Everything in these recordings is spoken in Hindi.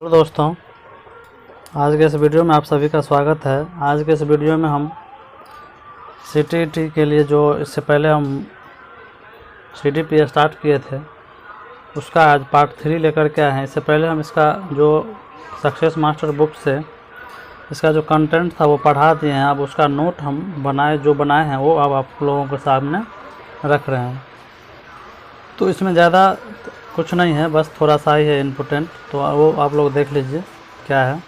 हेलो दोस्तों, आज के इस वीडियो में आप सभी का स्वागत है। आज के इस वीडियो में हम सीटीईटी के लिए जो इससे पहले हम सीडीपी स्टार्ट किए थे उसका आज पार्ट 3 लेकर के आए हैं। इससे पहले हम इसका जो सक्सेस मास्टर बुक से इसका जो कंटेंट था वो पढ़ा दिए हैं। अब उसका नोट हम बनाए हैं वो अब आप लोगों के सामने रख रहे हैं। तो इसमें ज़्यादा कुछ नहीं है, बस थोड़ा सा ही है इम्पोर्टेंट, तो वो आप लोग देख लीजिए क्या है।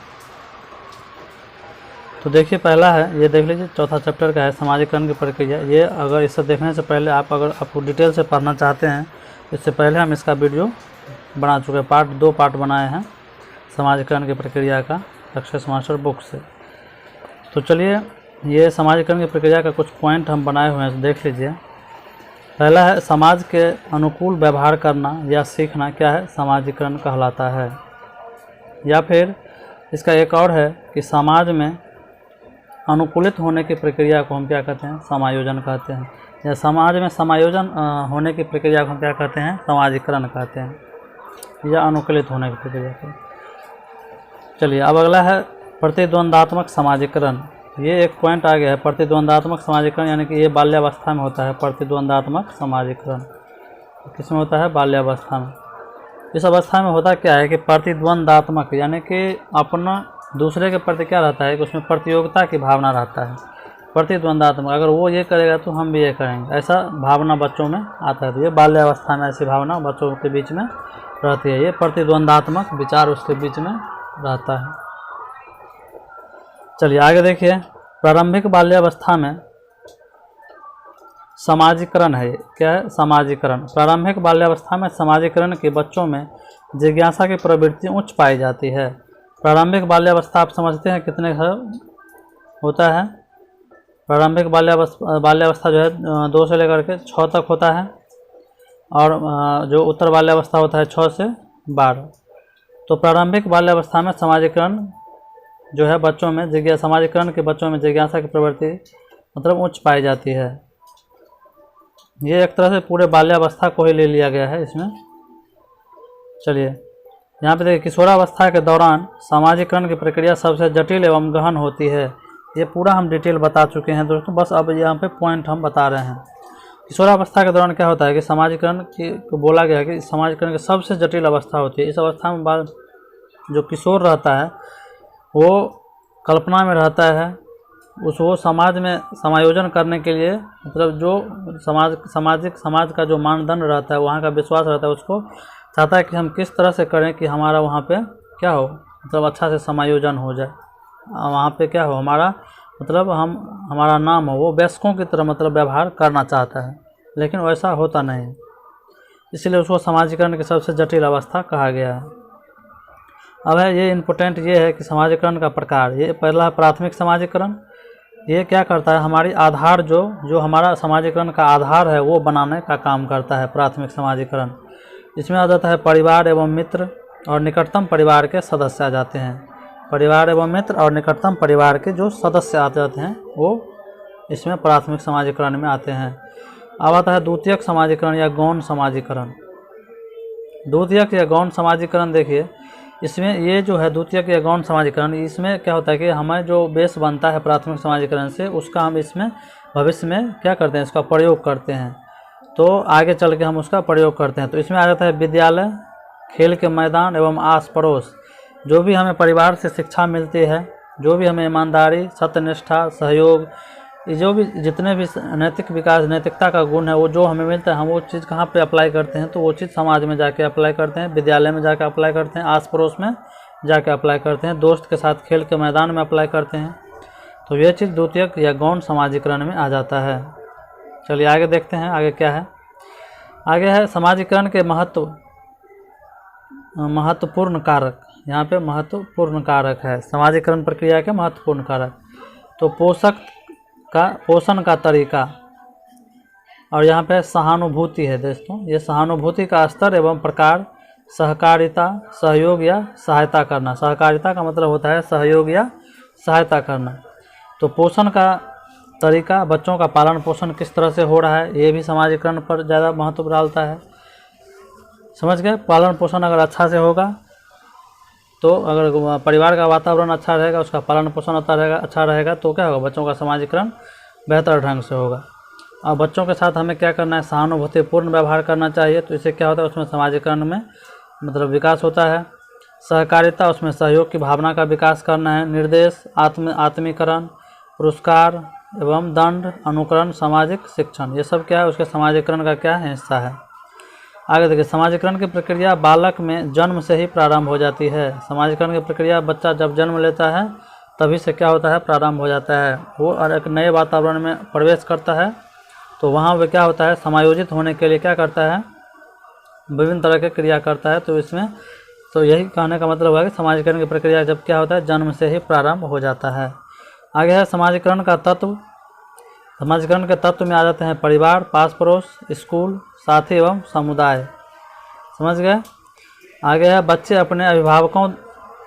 तो देखिए, पहला है, ये देख लीजिए, चौथा चैप्टर का है समाजीकरण की प्रक्रिया। ये अगर इसे देखने से पहले अगर आपको डिटेल से पढ़ना चाहते हैं, इससे पहले हम इसका वीडियो बना चुके हैं, 2 पार्ट बनाए हैं समाजीकरण की प्रक्रिया का सक्सेस मास्टर बुक से। तो चलिए, ये समाजीकरण की प्रक्रिया का कुछ पॉइंट हम बनाए हुए हैं, देख लीजिए। पहला है, समाज के अनुकूल व्यवहार करना या सीखना क्या है, समाजीकरण कहलाता है। या फिर इसका एक और है कि समाज में अनुकूलित होने की प्रक्रिया को हम क्या कहते हैं, समायोजन कहते हैं। या समाज में समायोजन होने की प्रक्रिया को हम क्या कहते हैं, समाजीकरण कहते हैं, या अनुकूलित होने की प्रक्रिया को। चलिए, अब अगला है प्रतिद्वंदात्मक समाजीकरण। ये एक पॉइंट आ गया है, प्रतिद्वंदात्मक समाजीकरण, यानी कि ये बाल्यावस्था में होता है। प्रतिद्वंदात्मक समाजीकरण किसमें होता है, बाल्यावस्था में। इस अवस्था में होता क्या है कि प्रतिद्वंदात्मक यानी कि अपना दूसरे के प्रति क्या रहता है कि उसमें प्रतियोगिता की भावना रहता है। प्रतिद्वंदात्मक, अगर वो ये करेगा तो हम भी ये करेंगे, ऐसा भावना बच्चों में आता है। तो ये बाल्यावस्था में ऐसी भावना बच्चों के बीच में रहती है। ये प्रतिद्वंदात्मक विचार उसके बीच में रहता है। चलिए आगे देखिए, प्रारंभिक बाल्यावस्था में समाजीकरण है। क्या है, समाजीकरण। प्रारंभिक बाल्यावस्था में समाजीकरण के बच्चों में जिज्ञासा की प्रवृत्ति उच्च पाई जाती है। प्रारंभिक बाल्यावस्था आप समझते हैं कितने होता है। प्रारंभिक बाल्यावस्था जो है 2 से लेकर के 6 तक होता है, और जो उत्तर बाल्यावस्था होता है 6 से 12। तो प्रारंभिक बाल्यावस्था में समाजीकरण जो है बच्चों में समाजीकरण के बच्चों में जिज्ञासा की प्रवृत्ति मतलब उच्च पाई जाती है। ये एक तरह से पूरे बाल्यावस्था को ही ले लिया गया है इसमें। चलिए यहाँ पे देखिए, किशोरावस्था के दौरान समाजीकरण की प्रक्रिया सबसे जटिल एवं गहन होती है। ये पूरा हम डिटेल बता चुके हैं दोस्तों, बस अब यहाँ पे पॉइंट हम बता रहे हैं। किशोरावस्था के दौरान क्या होता है कि समाजीकरण की बोला गया है कि समाजीकरण की सबसे जटिल अवस्था होती है। इस अवस्था में जो किशोर रहता है वो कल्पना में रहता है, वो समाज में समायोजन करने के लिए, मतलब जो समाज का जो मानदंड रहता है, वहाँ का विश्वास रहता है, उसको चाहता है कि हम किस तरह से करें कि हमारा वहाँ पे क्या हो, मतलब अच्छा से समायोजन हो जाए, वहाँ पे क्या हो, हमारा मतलब हमारा नाम हो। वो वयस्कों की तरह मतलब व्यवहार करना चाहता है, लेकिन वैसा होता नहीं, इसलिए उसको समाजीकरण की सबसे जटिल अवस्था कहा गया है। अब है ये इम्पोर्टेंट ये है कि समाजीकरण का प्रकार। ये पहला है प्राथमिक समाजीकरण। ये क्या करता है, हमारी आधार जो हमारा समाजीकरण का आधार है वो बनाने का काम करता है प्राथमिक समाजीकरण। इसमें आ जाता है परिवार एवं मित्र और निकटतम परिवार के सदस्य आ जाते हैं। परिवार एवं मित्र और निकटतम परिवार के जो सदस्य आ जाते हैं वो इसमें प्राथमिक समाजीकरण में आते हैं। अब आता है द्वितीयक समाजीकरण या गौण समाजीकरण। द्वितीयक या गौण समाजीकरण, देखिए इसमें ये जो है द्वितीयक या गौण समाजीकरण, इसमें क्या होता है कि हमें जो बेस बनता है प्राथमिक समाजीकरण से, उसका हम इसमें भविष्य में क्या करते हैं, इसका प्रयोग करते हैं। तो आगे चल के हम उसका प्रयोग करते हैं। तो इसमें आ जाता है विद्यालय, खेल के मैदान एवं आस पड़ोस। जो भी हमें परिवार से शिक्षा मिलती है, जो भी हमें ईमानदारी, सत्यनिष्ठा, सहयोग, जो भी जितने भी नैतिक विकास, नैतिकता का गुण है, वो जो हमें मिलता है, हम वो चीज़ कहाँ पे अप्लाई करते हैं, तो वो चीज़ समाज में जाके अप्लाई करते हैं, विद्यालय में जाके अप्लाई करते हैं, आस पड़ोस में जाके अप्लाई करते हैं, दोस्त के साथ खेल के मैदान में अप्लाई करते हैं। तो ये चीज़ द्वितीयक या गौण समाजीकरण में आ जाता है। चलिए आगे देखते हैं, आगे क्या है। आगे है समाजीकरण के महत्वपूर्ण कारक। यहाँ पे महत्वपूर्ण कारक है समाजीकरण प्रक्रिया के महत्वपूर्ण कारक। तो पोषण का तरीका, और यहाँ पे सहानुभूति है दोस्तों। ये सहानुभूति का स्तर एवं प्रकार, सहकारिता, सहयोग या सहायता करना। सहकारिता का मतलब होता है सहयोग या सहायता करना। तो पोषण का तरीका, बच्चों का पालन पोषण किस तरह से हो रहा है, ये भी समाजीकरण पर ज़्यादा महत्व डालता है। समझ गए, पालन पोषण अगर अच्छा से होगा तो अगर परिवार का वातावरण अच्छा रहेगा, उसका पालन पोषण अच्छा रहेगा तो क्या होगा, बच्चों का समाजीकरण बेहतर ढंग से होगा। और बच्चों के साथ हमें क्या करना है, सहानुभूतिपूर्ण व्यवहार करना चाहिए। तो इससे क्या होता है, उसमें समाजीकरण में मतलब विकास होता है। सहकारिता, उसमें सहयोग की भावना का विकास करना है। निर्देश, आत्मीकरण, पुरस्कार एवं दंड, अनुकरण, सामाजिक शिक्षण, ये सब क्या है, उसके समाजीकरण का क्या है, हिस्सा है। आगे देखिए, समाजीकरण की प्रक्रिया बालक में जन्म से ही प्रारंभ हो जाती है। समाजीकरण की प्रक्रिया बच्चा जब जन्म लेता है तभी से क्या होता है, प्रारंभ हो जाता है। वो और एक नए वातावरण में प्रवेश करता है, तो वहाँ वह क्या होता है, समायोजित होने के लिए क्या करता है, विभिन्न तरह के क्रिया करता है। तो इसमें तो यही कहने का मतलब है कि समाजीकरण की प्रक्रिया जब क्या होता है, जन्म से ही प्रारंभ हो जाता है। आगे है समाजीकरण का तत्व। समाजीकरण के तत्व में आ जाते हैं परिवार, पास पड़ोस, स्कूल, साथी एवं समुदाय। समझ गए। आगे है बच्चे अपने अभिभावकों,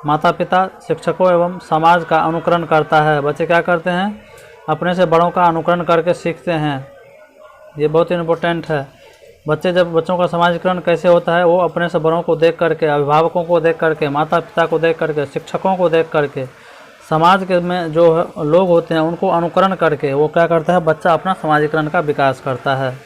माता पिता, शिक्षकों एवं समाज का अनुकरण करता है। बच्चे क्या करते हैं, अपने से बड़ों का अनुकरण करके सीखते हैं। ये बहुत इम्पोर्टेंट है। बच्चों का समाजीकरण कैसे होता है, वो अपने से बड़ों को देख करके, अभिभावकों को देख करके, माता पिता को देख करके, शिक्षकों को देख करके, समाज के में जो लोग होते हैं उनको अनुकरण करके वो क्या करता है, बच्चा अपना समाजीकरण का विकास करता है।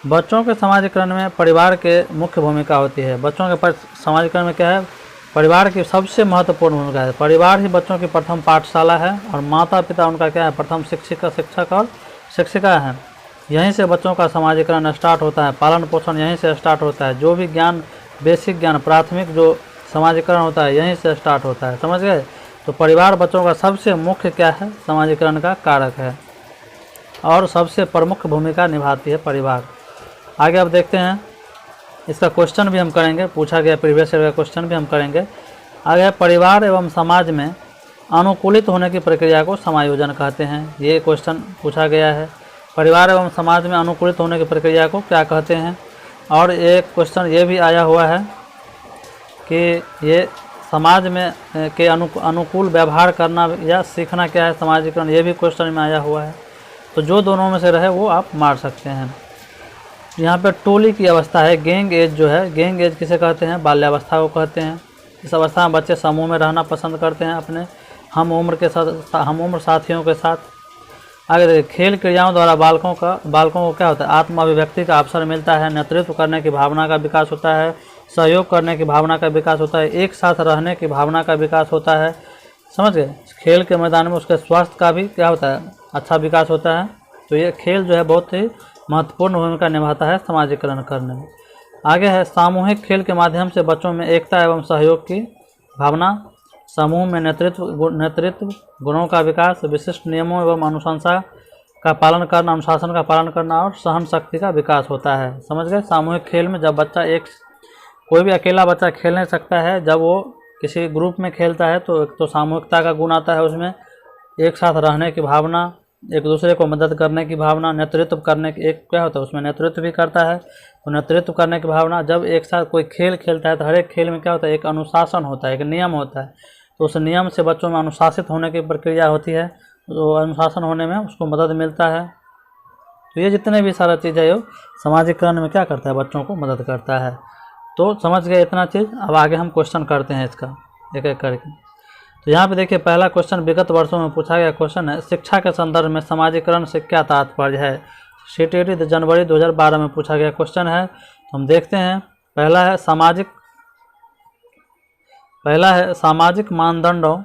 बच्चों के समाजीकरण में परिवार के मुख्य भूमिका होती है। बच्चों के समाजीकरण में क्या है, परिवार की सबसे महत्वपूर्ण भूमिका है। परिवार ही बच्चों की प्रथम पाठशाला है और माता पिता उनका क्या है, प्रथम शिक्षक और शिक्षिका है। यहीं से बच्चों का समाजीकरण स्टार्ट होता है, पालन पोषण यहीं से स्टार्ट होता है। जो भी ज्ञान, बेसिक ज्ञान, प्राथमिक जो समाजीकरण होता है यहीं से स्टार्ट होता है। समझ गए। तो परिवार बच्चों का सबसे मुख्य क्या है, समाजीकरण का कारक है और सबसे प्रमुख भूमिका निभाती है परिवार। आगे अब देखते हैं, इसका क्वेश्चन भी हम करेंगे, पूछा गया प्रीवियस ईयर का क्वेश्चन भी हम करेंगे। आगे परिवार एवं समाज में अनुकूलित होने की प्रक्रिया को समायोजन कहते हैं। ये क्वेश्चन पूछा गया है, परिवार एवं समाज में अनुकूलित होने की प्रक्रिया को क्या कहते हैं। और एक क्वेश्चन ये भी आया हुआ है कि ये समाज में के अनुकूल व्यवहार करना या सीखना क्या है, समाजीकरण, ये भी क्वेश्चन में आया हुआ है। तो जो दोनों में से रहे वो आप मार सकते हैं। यहाँ पे टोली की अवस्था है, गैंग एज जो है, गैंग एज किसे कहते हैं, बाल्यावस्था को कहते हैं। इस अवस्था में बच्चे समूह में रहना पसंद करते हैं अपने हम उम्र साथियों के साथ। आगे देखिए, खेल क्रियाओं द्वारा बालकों को क्या होता है, आत्म अभिव्यक्ति का अवसर मिलता है, नेतृत्व करने की भावना का विकास होता है, सहयोग करने की भावना का विकास होता है, एक साथ रहने की भावना का विकास होता है। समझ गए। खेल के मैदान में उसके स्वास्थ्य का भी क्या होता है, अच्छा विकास होता है। तो ये खेल जो है बहुत ही महत्वपूर्ण भूमिका निभाता है समाजीकरण करने में। आगे है सामूहिक खेल के माध्यम से बच्चों में एकता एवं सहयोग की भावना, समूह में नेतृत्व गुणों का विकास, विशिष्ट नियमों एवं अनुशासन का पालन करना और सहन शक्ति का विकास होता है। समझ गए। सामूहिक खेल में जब बच्चा कोई भी अकेला बच्चा खेल नहीं सकता है, जब वो किसी ग्रुप में खेलता है तो एक तो सामूहिकता का गुण आता है, उसमें एक साथ रहने की भावना, एक दूसरे को मदद करने की भावना, नेतृत्व करने की एक क्या होता है, उसमें नेतृत्व भी करता है। तो नेतृत्व करने की भावना, जब एक साथ कोई खेल खेलता है तो हर एक खेल में क्या होता है, एक अनुशासन होता है, एक नियम होता है। तो उस नियम से बच्चों में अनुशासित होने की प्रक्रिया होती है, तो अनुशासन होने में उसको मदद मिलता है। तो ये जितने भी सारा चीज़ है, वो समाजीकरण में क्या करता है, बच्चों को मदद करता है। तो समझ गए इतना चीज़। अब आगे हम क्वेश्चन करते हैं इसका एक एक करके। तो यहाँ पे देखिए, पहला क्वेश्चन विगत वर्षों में पूछा गया क्वेश्चन है, शिक्षा के संदर्भ में समाजीकरण से क्या तात्पर्य है। CTET जनवरी 2012 में पूछा गया क्वेश्चन है। तो हम देखते हैं, पहला है सामाजिक मानदंडों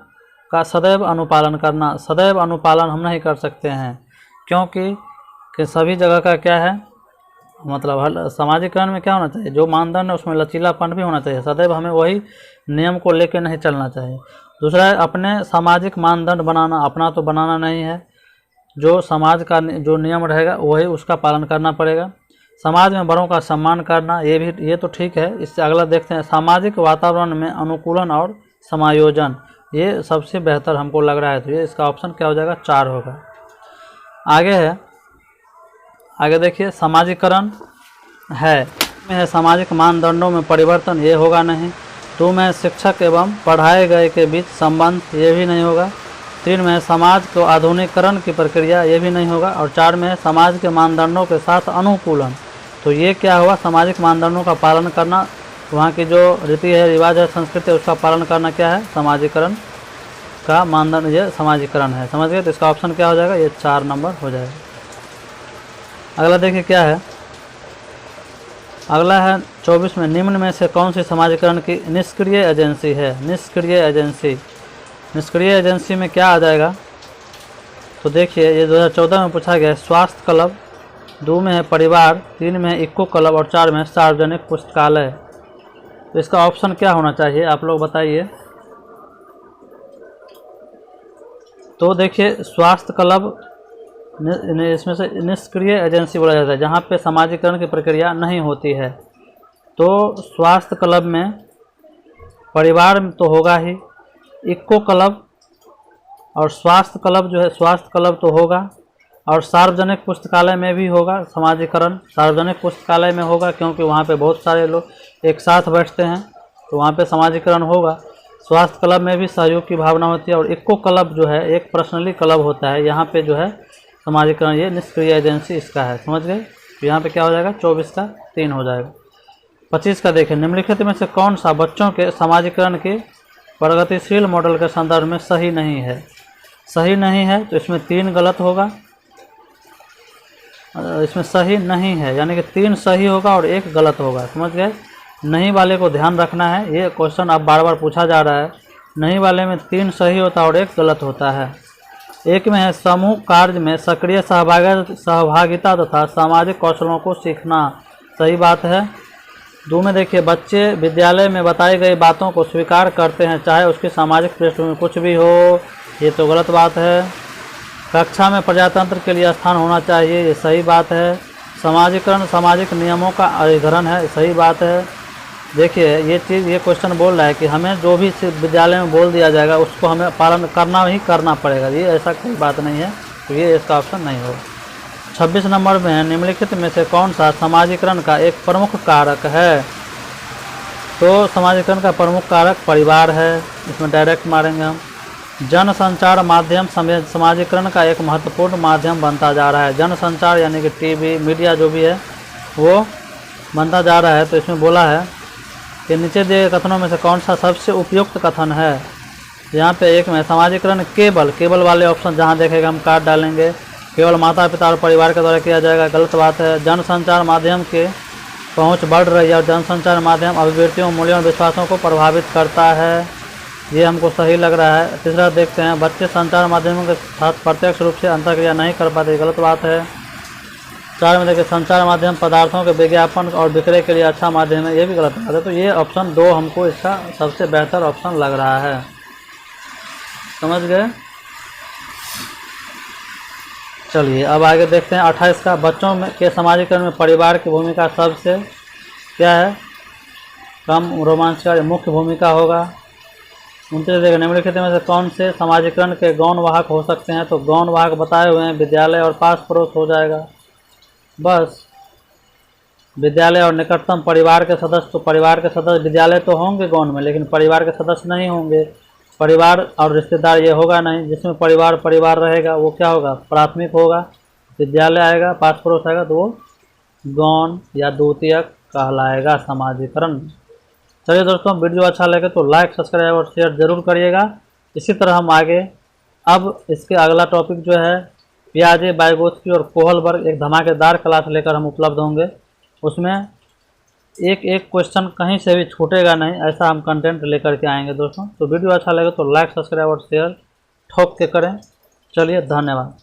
का सदैव अनुपालन करना। सदैव अनुपालन हम नहीं कर सकते हैं, क्योंकि सभी जगह का क्या है, मतलब समाजीकरण में क्या होना चाहिए, जो मानदंड है उसमें लचीलापन भी होना चाहिए। सदैव हमें वही नियम को लेकर नहीं चलना चाहिए। दूसरा है अपने सामाजिक मानदंड बनाना, अपना तो बनाना नहीं है, जो समाज का जो नियम रहेगा वही उसका पालन करना पड़ेगा। समाज में बड़ों का सम्मान करना, ये तो ठीक है। इससे अगला देखते हैं, सामाजिक वातावरण में अनुकूलन और समायोजन, ये सबसे बेहतर हमको लग रहा है। तो ये इसका ऑप्शन क्या हो जाएगा, 4 होगा। आगे देखिए, समाजीकरण है सामाजिक मानदंडों में परिवर्तन, ये होगा नहीं। 2 में शिक्षक एवं पढ़ाए गए के बीच संबंध, ये भी नहीं होगा। 3 में समाज को आधुनिकीकरण की प्रक्रिया, ये भी नहीं होगा। और 4 में समाज के मानदंडों के साथ अनुकूलन, तो ये क्या हुआ, सामाजिक मानदंडों का पालन करना वहाँ की जो रीति है, रिवाज है, संस्कृति है, उसका पालन करना क्या है, समाजीकरण का मानदंड, ये समाजीकरण है। समझ गए? तो इसका ऑप्शन क्या हो जाएगा, ये 4 नंबर हो जाएगा। अगला देखिए क्या है, अगला है 24 में, निम्न में से कौन सी समाजीकरण की निष्क्रिय एजेंसी है। निष्क्रिय एजेंसी, निष्क्रिय एजेंसी में क्या आ जाएगा, तो देखिए ये 2014 में पूछा गया है। स्वास्थ्य क्लब, 2 में है परिवार, 3 में है इको क्लब और 4 में है सार्वजनिक पुस्तकालय। तो इसका ऑप्शन क्या होना चाहिए, आप लोग बताइए। तो देखिए स्वास्थ्य क्लब इसमें से निष्क्रिय एजेंसी बोला जाता है, जहाँ पे समाजीकरण की प्रक्रिया नहीं होती है। तो स्वास्थ्य क्लब में परिवार तो होगा ही, इको क्लब और स्वास्थ्य क्लब जो है, स्वास्थ्य क्लब तो होगा, और सार्वजनिक पुस्तकालय में भी होगा समाजीकरण। सार्वजनिक पुस्तकालय में होगा क्योंकि वहाँ पे बहुत सारे लोग एक साथ बैठते हैं, तो वहाँ पे समाजीकरण होगा। स्वास्थ्य क्लब में भी सहयोग की भावना होती है, और इको क्लब जो है एक पर्सनली क्लब होता है, यहाँ पे जो है समाजीकरण, ये निष्क्रिय एजेंसी इसका है। समझ गए? तो यहाँ पे क्या हो जाएगा, 24 का 3 हो जाएगा। 25 का देखें, निम्नलिखित में से कौन सा बच्चों के समाजीकरण के प्रगतिशील मॉडल के संदर्भ में सही नहीं है। सही नहीं है तो इसमें 3 गलत होगा, इसमें सही नहीं है यानी कि 3 सही होगा और 1 गलत होगा। समझ गए? नहीं वाले को ध्यान रखना है, ये क्वेश्चन अब बार बार पूछा जा रहा है। नहीं वाले में 3 सही होता है और 1 गलत होता है। 1 में है समूह कार्य में सक्रिय सहभागिता तथा सामाजिक कौशलों को सीखना। सही बात है। 2 में देखिए, बच्चे विद्यालय में बताई गई बातों को स्वीकार करते हैं चाहे उसकी सामाजिक पृष्ठभूमि कुछ भी हो। ये तो गलत बात है। कक्षा में प्रजातंत्र के लिए स्थान होना चाहिए, ये सही बात है। समाजीकरण सामाजिक नियमों का अधिग्रहण है, सही बात है। देखिए ये चीज़, ये क्वेश्चन बोल रहा है कि हमें जो भी विद्यालय में बोल दिया जाएगा उसको हमें पालन करना ही करना पड़ेगा, ये ऐसा कोई बात नहीं है, तो ये इसका ऑप्शन नहीं होगा। 26 नंबर में है, निम्नलिखित में से कौन सा समाजीकरण का एक प्रमुख कारक है। तो समाजीकरण का प्रमुख कारक परिवार है, इसमें डायरेक्ट मारेंगे हम। जनसंचार माध्यम समाजीकरण का एक महत्वपूर्ण माध्यम बनता जा रहा है। जनसंचार यानी कि टीवी मीडिया जो भी है वो बनता जा रहा है। तो इसमें बोला है कि नीचे दिए कथनों में से कौन सा सबसे उपयुक्त कथन है। यहाँ पे 1 में समाजीकरण केवल वाले ऑप्शन जहाँ देखेगा हम काट डालेंगे। केवल माता पिता और परिवार के द्वारा किया जाएगा, गलत बात है। जनसंचार माध्यम के पहुँच बढ़ रही है और जनसंचार माध्यम अभिव्यक्तियों, मूल्यों और विश्वासों को प्रभावित करता है, ये हमको सही लग रहा है। तीसरा देखते हैं, बच्चे संचार माध्यमों के साथ प्रत्यक्ष रूप से अंतर्क्रिया नहीं कर पाते, गलत बात है। 4 में देखिए, संचार माध्यम पदार्थों के विज्ञापन और विक्रय के लिए अच्छा माध्यम है, ये भी गलत बात है। तो ये ऑप्शन 2 हमको इसका सबसे बेहतर ऑप्शन लग रहा है। समझ गए? चलिए अब आगे देखते हैं 28 का, बच्चों में के समाजीकरण में परिवार की भूमिका सबसे क्या है, कम रोमांचकारी मुख्य भूमिका होगा। 29 देखिए, निम्नलिखित में से कौन से समाजीकरण के गौण वाहक हो सकते हैं। तो गौण वाहक बताए हुए हैं, विद्यालय और पास पड़ोस हो जाएगा बस। विद्यालय और निकटतम परिवार के सदस्य, तो परिवार के सदस्य विद्यालय तो होंगे गौण में, लेकिन परिवार के सदस्य नहीं होंगे। परिवार और रिश्तेदार ये होगा नहीं, जिसमें परिवार रहेगा वो क्या होगा, प्राथमिक होगा। विद्यालय आएगा, पास पड़ोस आएगा तो वो गौण या द्वितीयक कहलाएगा समाजीकरण। चलिए दोस्तों, वीडियो अच्छा लगे तो लाइक, सब्सक्राइब और शेयर जरूर करिएगा। इसी तरह हम आगे अब इसके अगला टॉपिक जो है पियाजे, वाइगोत्स्की और कोहलबर्ग, एक धमाकेदार क्लास लेकर हम उपलब्ध होंगे। उसमें एक क्वेश्चन कहीं से भी छूटेगा नहीं, ऐसा हम कंटेंट लेकर के आएंगे दोस्तों। तो वीडियो अच्छा लगे तो लाइक, सब्सक्राइब और शेयर ठोक के करें। चलिए धन्यवाद।